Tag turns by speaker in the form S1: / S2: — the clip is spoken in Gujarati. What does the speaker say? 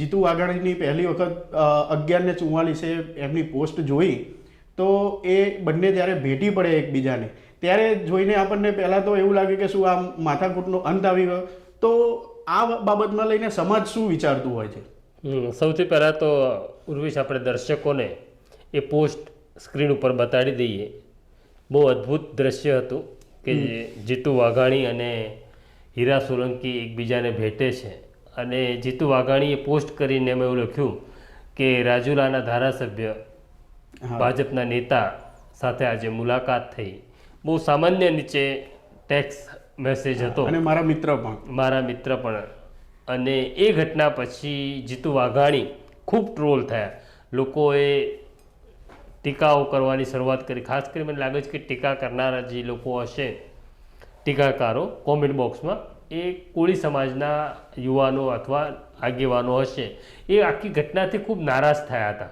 S1: જીતુ વાઘાણીની પહેલી વખત 11:44 એમની પોસ્ટ જોઈ તો એ બંને જ્યારે ભેટી પડે એકબીજાને ત્યારે જોઈને આપણને પહેલાં તો એવું લાગે કે શું આ માથાકૂટનો અંત આવી ગયો. તો આ બાબતમાં લઈને સમાજ શું વિચારતું હોય છે?
S2: સૌથી પહેલાં તો ઉર્વિશ આપણે દર્શકોને એ પોસ્ટ સ્ક્રીન ઉપર બતાડી દઈએ. બહુ અદ્ભુત દ્રશ્ય હતું કે જીતુ વાઘાણી અને હીરા સોલંકી એકબીજાને ભેટે છે અને જીતુ વાઘાણીએ પોસ્ટ કરીને એમાં એવું લખ્યું કે રાજુલાના ધારાસભ્ય ભાજપના નેતા સાથે આજે મુલાકાત થઈ. બહુ સામાન્ય નીચે ટેક્સ્ટ મેસેજ હતો
S1: અને મારા મિત્ર પણ. અને એ ઘટના પછી જીતુ વાઘાણી ખૂબ ટ્રોલ થયા. લોકોએ ટીકાઓ કરવાની શરૂઆત કરી. ખાસ કરી મને લાગે છે કે ટીકા કરનારા જે લોકો હશે, ટીકાકારો કોમેન્ટ બોક્સમાં, એ કોળી સમાજના યુવાનો અથવા આગેવાનો હશે. એ આખી ઘટનાથી ખૂબ નારાજ થયા હતા